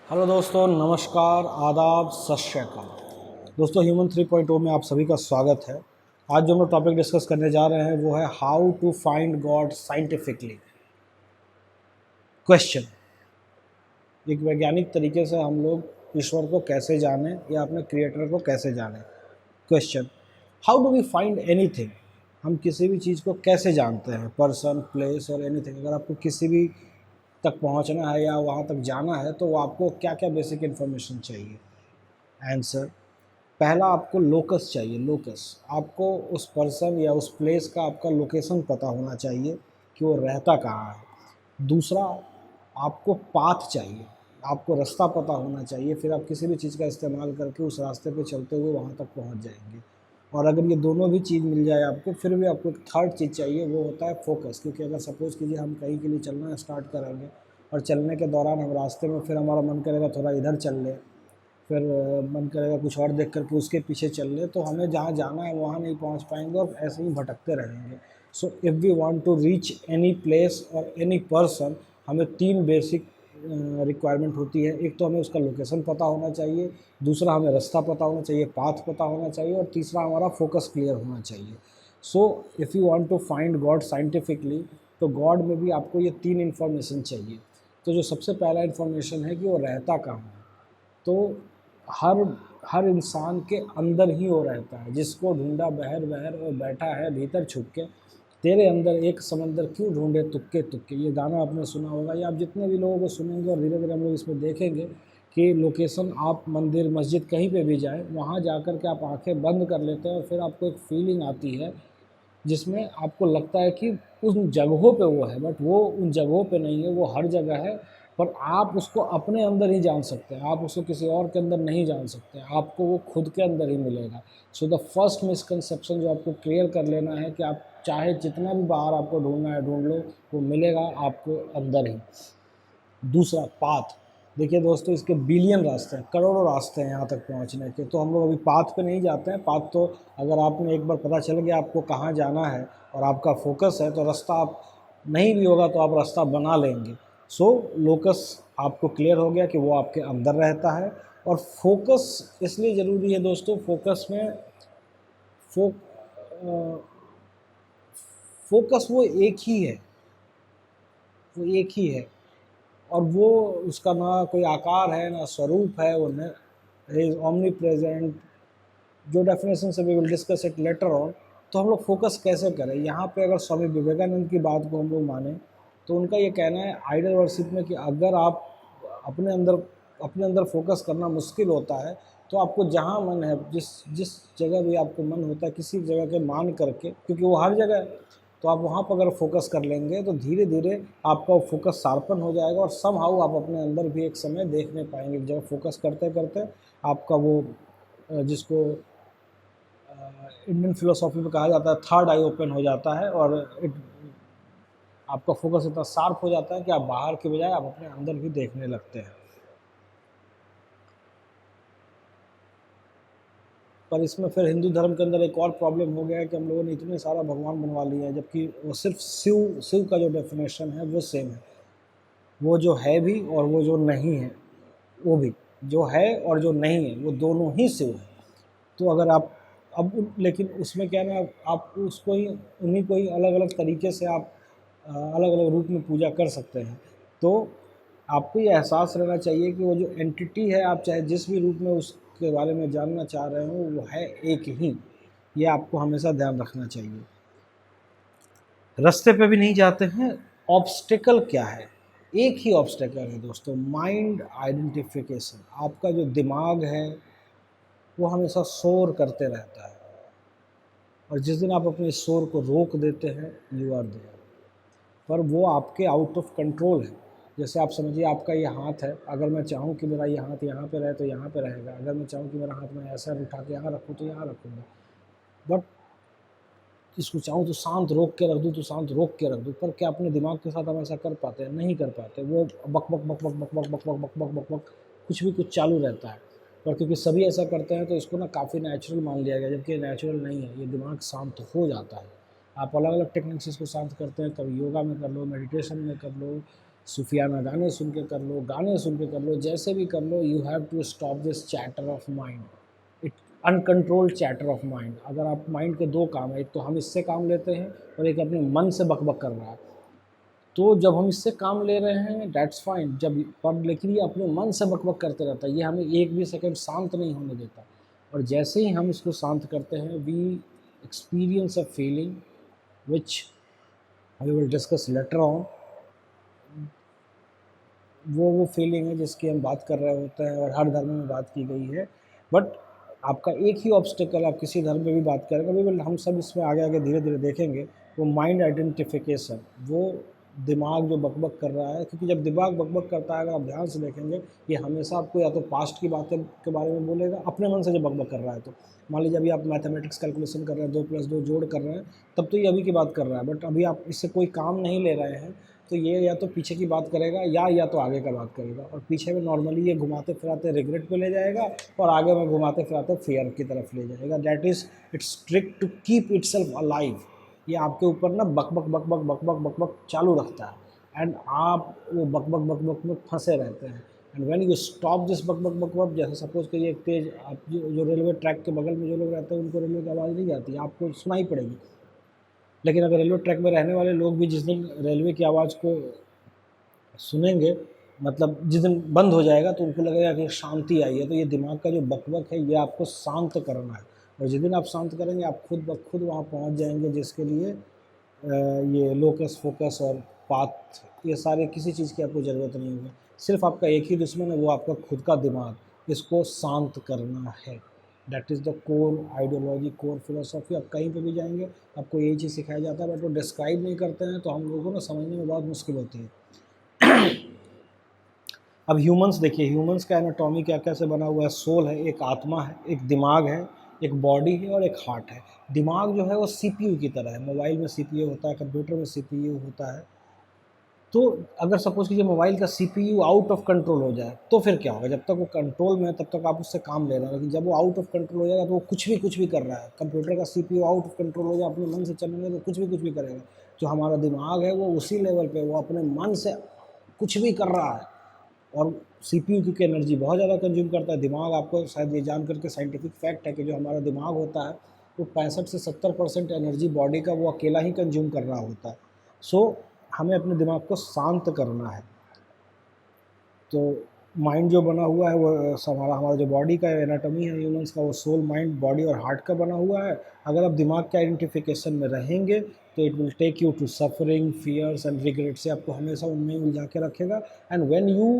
Hello दोस्तों, नमस्कार, आदाब, सत श्री अकाल। दोस्तों, ह्यूमन 3.0 में आप सभी का स्वागत है। आज जो हम लोग टॉपिक डिस्कस करने जा रहे हैं वो है how to find God scientifically. Question, एक वैज्ञानिक तरीके से हम लोग ईश्वर को कैसे जानें या अपने क्रिएटर को कैसे जानें। Question, how do we find anything. हम किसी भी चीज़ को कैसे जानते हैं, पर्सन, प्लेस और एनीथिंग। अगर आपको किसी भी तक पहुंचना है या वहां तक जाना है तो आपको क्या क्या बेसिक इन्फॉर्मेशन चाहिए। आंसर, पहला आपको लोकस चाहिए। लोकस, आपको उस पर्सन या उस प्लेस का आपका लोकेशन पता होना चाहिए कि वो रहता कहाँ है। दूसरा, आपको पाथ चाहिए, आपको रास्ता पता होना चाहिए। फिर आप किसी भी चीज़ का इस्तेमाल करके उस रास्ते पे चलते हुए वहाँ तक पहुँच जाएंगे। और अगर ये दोनों भी चीज़ मिल जाए आपको, फिर भी आपको एक थर्ड चीज़ चाहिए, वो होता है फोकस। क्योंकि अगर सपोज़ कीजिए हम कहीं के लिए चलना स्टार्ट करेंगे और चलने के दौरान हम रास्ते में फिर हमारा मन करेगा थोड़ा इधर चल ले, फिर मन करेगा कुछ और देख करके उसके पीछे चल ले, तो हमें जहाँ जाना है वहाँ नहीं पहुँच पाएंगे और ऐसे ही भटकते रहेंगे। So if we want to reach any place और एनी पर्सन, हमें तीन बेसिक रिक्वायरमेंट होती है। एक तो हमें उसका लोकेशन पता होना चाहिए, दूसरा हमें रास्ता पता होना चाहिए, पाथ पता होना चाहिए, और तीसरा हमारा फोकस क्लियर होना चाहिए। So if you want to find God scientifically, तो गॉड में भी आपको ये तीन इन्फॉर्मेशन चाहिए। तो जो सबसे पहला इन्फॉर्मेशन है कि वो रहता कहाँ है, तो हर हर इंसान के अंदर ही वो रहता है। जिसको ढूंढा बहर बहर और बैठा है भीतर छुप के, तेरे अंदर एक समंदर क्यों ढूंढे तुक्के तुक्के। ये गाना आपने सुना होगा, या आप जितने भी लोगों को सुनेंगे और धीरे धीरे हम लोग इसमें देखेंगे कि लोकेशन, आप मंदिर मस्जिद कहीं पे भी जाएं, वहाँ जाकर के आप आंखें बंद कर लेते हैं और फिर आपको एक फीलिंग आती है जिसमें आपको लगता है कि उन जगहों पे वो है, बट वो उन जगहों पे नहीं है, वो हर जगह है। पर आप उसको अपने अंदर ही जान सकते हैं, आप उसको किसी और के अंदर नहीं जान सकते, आपको वो खुद के अंदर ही मिलेगा। सो द फर्स्ट मिसकंसेप्शन जो आपको क्लियर कर लेना है कि आप चाहे जितना भी बाहर आपको ढूंढना है ढूंढ लो, वो मिलेगा आपको अंदर ही। दूसरा, पाथ। देखिए दोस्तों, इसके बिलियन रास्ते हैं, करोड़ों रास्ते हैं यहाँ तक पहुँचने के। तो हम लोग अभी पाथ पे नहीं जाते हैं। पाथ तो अगर आपने एक बार पता चल गया आपको कहाँ जाना है और आपका फोकस है, तो रास्ता आप नहीं भी होगा तो आप रास्ता बना लेंगे। सो लोकस आपको क्लियर हो गया कि वो आपके अंदर रहता है। और फोकस इसलिए ज़रूरी है दोस्तों, फोकस में फो फोकस वो एक ही है, वो एक ही है। और वो, उसका ना कोई आकार है ना स्वरूप है, वो इज ओमनी प्रेजेंट। जो डेफिनेशन से we will discuss it later on. तो हम लोग फोकस कैसे करें यहाँ पे, अगर स्वामी विवेकानंद की बात को हम लोग माने तो उनका ये कहना है आइडल वर्शिप में कि अगर आप अपने अंदर अपने अंदर फोकस करना मुश्किल होता है, तो आपको जहाँ मन है, जिस जिस जगह भी आपको मन होता है, किसी जगह के मान करके, क्योंकि वो हर जगह है, तो आप वहाँ पर अगर फोकस कर लेंगे तो धीरे धीरे आपका वो फोकस शार्पन हो जाएगा और समहाउ आप अपने अंदर भी एक समय देखने पाएंगे। जब फोकस करते करते आपका वो, जिसको इंडियन फिलोसॉफी में कहा जाता है, थर्ड आई ओपन हो जाता है, और आपका फोकस इतना शार्प हो जाता है कि आप बाहर के बजाय आप अपने अंदर भी देखने लगते हैं। पर इसमें फिर हिंदू धर्म के अंदर एक और प्रॉब्लम हो गया है कि हम लोगों ने इतने सारा भगवान बनवा लिए हैं, जबकि वो सिर्फ शिव शिव का जो डेफिनेशन है वो सेम है। वो जो है भी और वो जो नहीं है वो भी, जो है और जो नहीं है वो दोनों ही शिव है। तो अगर आप लेकिन उसमें क्या है ना, आप उसको ही, उन्हीं को ही अलग अलग तरीके से आप अलग अलग रूप में पूजा कर सकते हैं। तो आपको ये एहसास रहना चाहिए कि वो जो एंटिटी है, आप चाहे जिस भी रूप में उसके बारे में जानना चाह रहे हो, वो है एक ही। ये आपको हमेशा ध्यान रखना चाहिए। रास्ते पे भी नहीं जाते हैं। ऑब्स्टेकल क्या है? एक ही ऑब्स्टेकल है दोस्तों, माइंड आइडेंटिफिकेशन। आपका जो दिमाग है वो हमेशा शोर करते रहता है, और जिस दिन आप अपने शोर को रोक देते हैं, यू आर देयर। पर वो आपके आउट ऑफ कंट्रोल है। जैसे आप समझिए, आपका ये हाथ है, अगर मैं चाहूँ कि मेरा ये हाथ यहाँ पे रहे तो यहाँ पे रहेगा, अगर मैं चाहूँ कि मेरा हाथ मैं ऐसा उठा के यहाँ रखूँ तो यहाँ रखूँगा। बट इसको चाहूँ तो शांत रोक के रख दूँ तो शांत रोक के रख दूँ। पर क्या अपने दिमाग के साथ हम ऐसा कर पाते हैं? नहीं कर पाते। वो बक बक बक बक बक बक बक बक बक बक बक बक कुछ भी कुछ चालू रहता है। पर क्योंकि सभी ऐसा करते हैं तो इसको ना काफ़ी नेचुरल मान लिया गया, जबकि ये नेचुरल नहीं है। ये दिमाग शांत हो जाता है। आप अलग अलग टेक्निक से इसको शांत करते हैं, कभी योगा में कर लो, मेडिटेशन में कर लो, सूफियाना गाने सुन के कर लो, गाने सुन के कर लो, जैसे भी कर लो, you have to stop this chatter of mind, it uncontrolled chatter of mind. अगर आप माइंड के दो काम है, एक तो हम इससे काम लेते हैं और एक अपने मन से बकबक कर रहा है। तो जब हम इससे काम ले रहे हैं दैट्स फाइन, जब पर लेकिन ये अपने मन से बकबक करते रहता है, ये हमें एक भी सेकंड शांत नहीं होने देता। और जैसे ही हम इसको शांत करते हैं, we experience a feeling which we will discuss later on. वो फीलिंग है जिसकी हम बात कर रहे होते हैं और हर धर्म में बात की गई है। बट आपका एक ही ऑब्स्टिकल, आप किसी धर्म में भी बात करेंगे, वी विल, हम सब इसमें आगे आगे धीरे धीरे देखेंगे, वो माइंड आइडेंटिफिकेशन, वो दिमाग जो बकबक कर रहा है। क्योंकि जब दिमाग बकबक करता है, अगर आप ध्यान से देखेंगे, ये हमेशा आपको या तो पास्ट की बातें के बारे में बोलेगा, अपने मन से जब बकबक कर रहा है। तो मान लीजिए अभी आप मैथमेटिक्स कैलकुलेशन कर रहे हैं, 2+2 जोड़ कर रहे हैं, तब तो ये अभी की बात कर रहा है। बट अभी आप इससे कोई काम नहीं ले रहे हैं, तो ये या तो पीछे की बात करेगा या तो आगे का बात करेगा। और पीछे में नॉर्मली ये घुमाते फिराते रिग्रेट पे ले जाएगा, और आगे में घुमाते फिराते फियर की तरफ ले जाएगा। That is its trick to keep itself alive. ये आपके ऊपर ना बकबक बकबक बकबक बकबक चालू रखता है, एंड आप वो बकबक बकबक में फंसे रहते हैं। And when you stop this बकबक बकबक, जैसे सपोज करिए एक तेज, आप जो रेलवे ट्रैक के बगल में जो लोग रहते हैं, उनको रेलवे की आवाज़ नहीं आती, आपको सुनाई पड़ेगी। लेकिन अगर रेलवे ट्रैक में रहने वाले लोग भी जिस दिन रेलवे की आवाज़ को सुनेंगे, मतलब जिस दिन बंद हो जाएगा, तो उनको लगेगा कि शांति आई है। तो ये दिमाग का जो बकबक है, ये आपको शांत करना है। और जिस दिन आप शांत करेंगे, आप खुद ब खुद वहाँ पहुँच जाएंगे, जिसके लिए ये लोकस, फोकस और पाथ, ये सारे किसी चीज़ की आपको ज़रूरत नहीं होगी। सिर्फ आपका एक ही दुश्मन है, वो आपका खुद का दिमाग। इसको शांत करना है। That is the core ideology, core philosophy. आप कहीं पे भी जाएंगे, आपको यही चीज़ सिखाया जाता है, बट वो डिस्क्राइब नहीं करते हैं, तो हम लोगों को ना समझने में बहुत मुश्किल होती है। अब ह्यूमंस देखिए, ह्यूमंस का एनाटॉमी क्या कैसे बना हुआ है। सोल है, एक आत्मा है, एक दिमाग है, एक बॉडी है और एक हार्ट है। दिमाग जो है वो सीपीयू की तरह है। मोबाइल में सीपीयू होता है, कंप्यूटर में सीपीयू होता है। तो अगर सपोज कीजिए मोबाइल का सीपीयू आउट ऑफ कंट्रोल हो जाए, तो फिर क्या होगा? जब तक वो कंट्रोल में है, तब तक आप उससे काम ले रहे हैं, लेकिन जब वो आउट ऑफ कंट्रोल हो जाएगा, तो वो कुछ भी कर रहा है। कंप्यूटर का सीपीयू आउट ऑफ कंट्रोल हो जाए, अपने मन से चलेंगे, तो कुछ भी करेगा। जो हमारा दिमाग है, वो उसी लेवल पे, वो अपने मन से कुछ भी कर रहा है। और सीपीयू क्योंकि एनर्जी बहुत ज़्यादा कंज्यूम करता है। दिमाग, आपको शायद ये जान करके साइंटिफिक फैक्ट है कि जो हमारा दिमाग होता है, वो 65 से 70% एनर्जी बॉडी का वो अकेला ही कंज्यूम कर रहा होता है। सो हमें अपने दिमाग को शांत करना है। तो माइंड जो बना हुआ है, वो हमारा जो बॉडी का एनाटॉमी है ह्यूमंस का, वो सोल, माइंड, बॉडी और हार्ट का बना हुआ है। अगर आप दिमाग के आइडेंटिफिकेशन में रहेंगे, तो it will take you to suffering, fears and regret से आपको हमेशा उनमें उलझा के रखेगा। And when you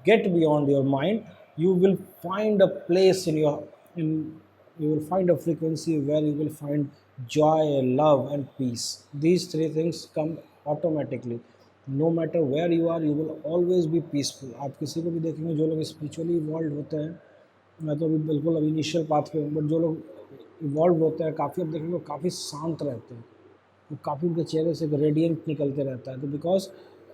get beyond your mind, you will find a place in your in you will find a frequency where you will find joy, love and peace. These three things come automatically. No matter where you are, you will always be peaceful. आप किसी को भी देखेंगे जो लोग spiritually evolve होते हैं, मैं तो अभी बिल्कुल अभी इनिशियल पाथ पे हूँ, बट जो लोग इवॉल्व होते हैं, काफ़ी, आप देखेंगे काफ़ी शांत रहते हैं, तो काफ़ी उनके चेहरे से एक रेडियंट निकलते रहता है। तो because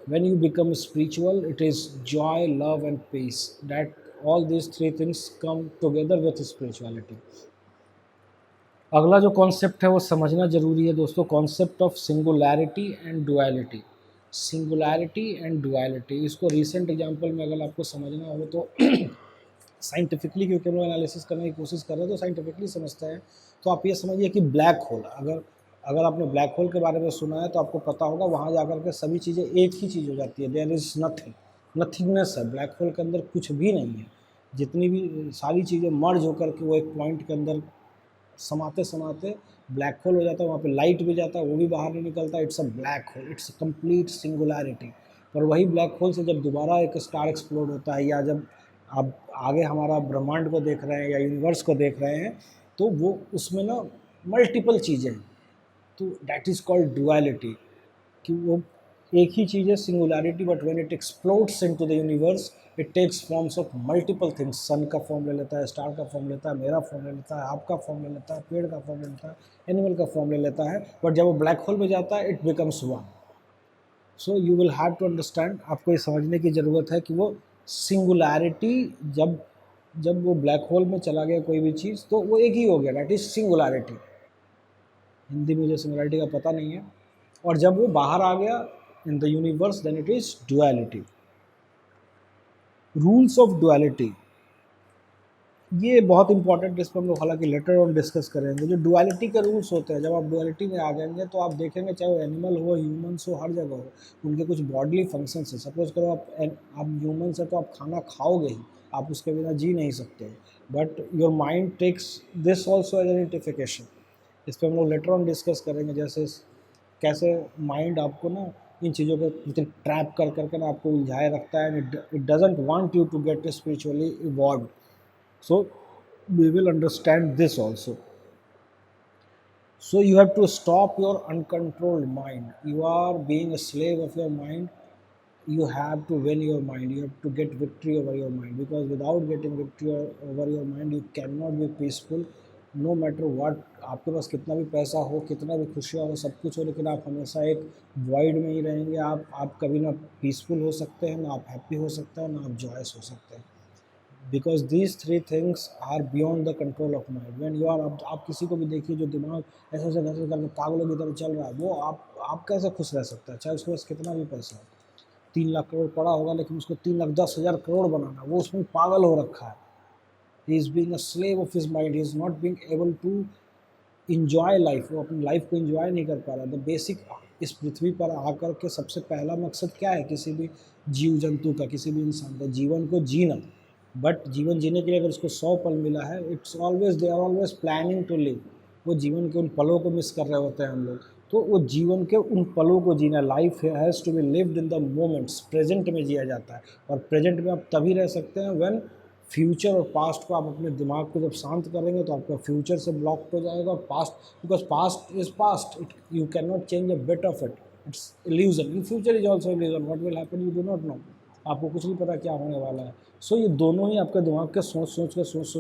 when you become spiritual, it is joy, love and peace, that all these three things come together with spirituality. अगला जो कॉन्सेप्ट है वो समझना ज़रूरी है दोस्तों, concept of singularity and duality. Singularity and duality, इसको रीसेंट एग्जांपल में अगर आपको समझना हो तो साइंटिफिकली, क्योंकि हम लोग एनालिसिस करने की कोशिश कर रहे हैं, तो साइंटिफिकली समझते हैं। तो आप ये समझिए कि ब्लैक होल, अगर आपने ब्लैक होल के बारे में सुना है, तो आपको पता होगा वहाँ जाकर के सभी चीज़ें एक ही चीज़ हो जाती है। देयर इज़ नथिंग, नथिंगनेस है ब्लैक होल के अंदर, कुछ भी नहीं है। जितनी भी सारी चीज़ें मर्ज होकर के वो एक पॉइंट के अंदर समाते समाते ब्लैक होल हो जाता है। वहाँ पे लाइट भी जाता है, वो भी बाहर नहीं निकलता। It's a black hole, it's a complete singularity. पर वही ब्लैक होल से जब दोबारा एक स्टार एक्सप्लोड होता है, या जब आप आगे हमारा ब्रह्मांड को देख रहे हैं या यूनिवर्स को देख रहे हैं, तो वो उसमें ना मल्टीपल चीज़ें हैं। तो दैट इज़ कॉल्ड डुअलिटी, कि वो एक ही चीज़ है singularity, but when it explodes into the universe, it takes forms of multiple things. Sun का फॉर्म ले लेता है, स्टार का फॉर्म लेता है, मेरा फॉर्म ले लेता है, आपका फॉर्म ले लेता है, पेड़ का फॉर्म ले लेता है, एनिमल का फॉर्म ले लेता है। बट जब वो ब्लैक होल में जाता है, it becomes one. So you will have to understand, आपको ये समझने की ज़रूरत है कि वो सिंगुलैरिटी, जब जब वो ब्लैक होल में चला गया कोई भी चीज़, तो वो एक ही हो गया, दैट इज़ सिंगुलैरिटी। हिंदी में मुझे सिंगुलैरिटी का पता नहीं है। और जब वो बाहर आ गया, in the universe, then it is duality. Rules of duality, ये बहुत इंपॉर्टेंट, इस पर हम लोग हालांकि लेटर ऑन डिस्कस करेंगे। जो डुअलिटी के रूल्स होते हैं, जब आप डुअलिटी में आ जाएंगे तो आप देखेंगे चाहे वो एनिमल हो, ह्यूमंस हो, हर जगह हो, उनके कुछ बॉडली फंक्शंस है। सपोज करो आप ह्यूमन्स है तो आप खाना खाओगे ही, आप उसके बिना जी नहीं सकते, but your mind takes this also as identification. इस पर हम लोग लेटर ऑन डिस्कस करेंगे, जैसे कैसे माइंड आपको ना इन चीज़ों को ट्रैप कर करके ना आपको उलझाए रखता है, and it doesn't want you to get spiritually evolve. So we will understand this also. So you have to stop your uncontrolled mind. You are being a slave of your mind. You have to win your mind. You have to get victory over your mind, because without getting victory over your mind you cannot be peaceful. No matter what, आपके पास कितना भी पैसा हो, कितना भी खुशियाँ हो, सब कुछ हो, लेकिन आप हमेशा एक void में ही रहेंगे। आप कभी ना पीसफुल हो सकते हैं, ना आप हैप्पी हो सकते हैं, ना आप जॉयस हो सकते हैं, because these three things are beyond the control of mind. When you are, आप किसी को भी देखिए जो दिमाग ऐसे ऐसे ऐसे करके पागलों की तरह चल रहा है, वो आप कैसे खुश रह सकता है, चाहे उसके पास कितना भी पैसा हो। 3 लाख करोड़ पड़ा होगा, लेकिन उसको 3,10,000 करोड़ बनाना, वो उसमें पागल हो रखा है। He is being a slave of his mind, he is not being able to enjoy life. वो अपनी लाइफ को इंजॉय नहीं कर पा रहा। द बेसिक, इस पृथ्वी पर आकर के सबसे पहला मकसद क्या है किसी भी जीव जंतु का, किसी भी इंसान का? जीवन को जीना। बट जीवन जीने के लिए अगर उसको 100 पल मिला है, it's always, they are always planning to live. वो जीवन के उन पलों को मिस कर रहे होते हैं हम लोग। तो वो जीवन के उन पलों को जीना, life has to be lived in the moments, present में जिया जाता है। और प्रेजेंट में आप तभी रह सकते हैं व्हेन फ्यूचर और पास्ट को आप अपने दिमाग को जब शांत करेंगे तो आपका फ्यूचर से ब्लॉक हो जाएगा। और past, because past is past, it you can not change a bit of it, it's illusion. In future is also illusion, what will happen you do not know. आपको कुछ नहीं पता क्या होने वाला है। सो ये दोनों ही आपके दिमाग के सोच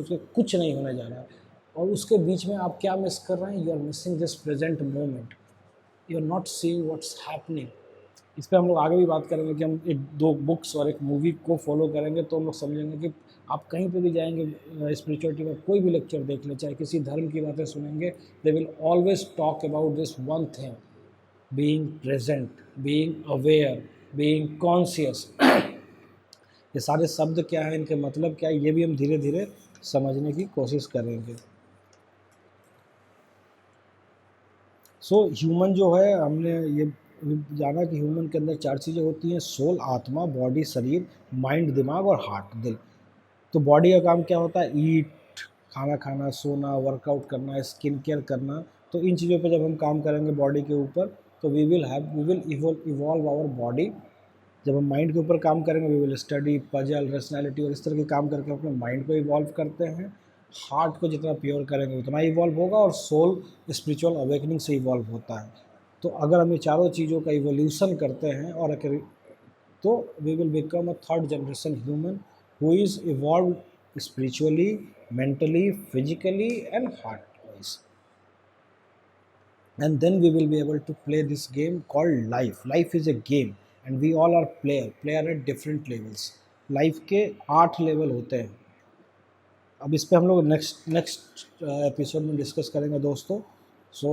के कुछ नहीं होने जा रहा है। और उसके बीच में आप क्या मिस कर रहे हैं? You are missing this present moment, you are not seeing what's happening. इस पर हम लोग आगे भी बात करेंगे कि हम 1-2 बुक्स और एक मूवी को फॉलो करेंगे तो हम लोग समझेंगे कि आप कहीं पे भी जाएंगे स्पिरिचुअलिटी में, कोई भी लेक्चर देख लें, चाहे किसी धर्म की बातें सुनेंगे, they will always talk about this one thing, being present, being aware, being conscious. ये सारे शब्द क्या है, इनके मतलब क्या है, ये भी हम धीरे धीरे समझने की कोशिश करेंगे। सो ह्यूमन जो है, हमने ये जाना कि ह्यूमन के अंदर 4 चीज़ें होती हैं: सोल, आत्मा, बॉडी, शरीर, माइंड, दिमाग और हार्ट, दिल। तो बॉडी का काम क्या होता है? ईट, खाना खाना, सोना, वर्कआउट करना, स्किन केयर करना। तो इन चीज़ों पे जब हम काम करेंगे बॉडी के ऊपर, तो we will evolve our body. जब हम माइंड के ऊपर काम करेंगे, we will study puzzle, rationality और इस तरह के काम करके अपने माइंड को इवॉल्व करते हैं। हार्ट को जितना प्योर करेंगे उतना इवॉल्व होगा, और सोल स्पिरिचुअल अवेकनिंग से इवॉल्व होता है। तो अगर हम ये चारों चीज़ों का इवोल्यूशन करते हैं और तो we will become a third generation human who is evolve spiritually, mentally, physically and heart wise. And then we will be able to play this game called life. Life is a game and we all are player at different levels. Life के 8 level होते हैं। अब इस पे हम लोग next episode में discuss करेंगे दोस्तों। सो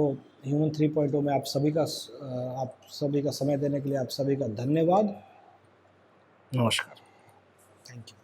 ह्यूमन 3.0 में आप सभी का समय देने के लिए आप सभी का धन्यवाद। नमस्कार, थैंक यू।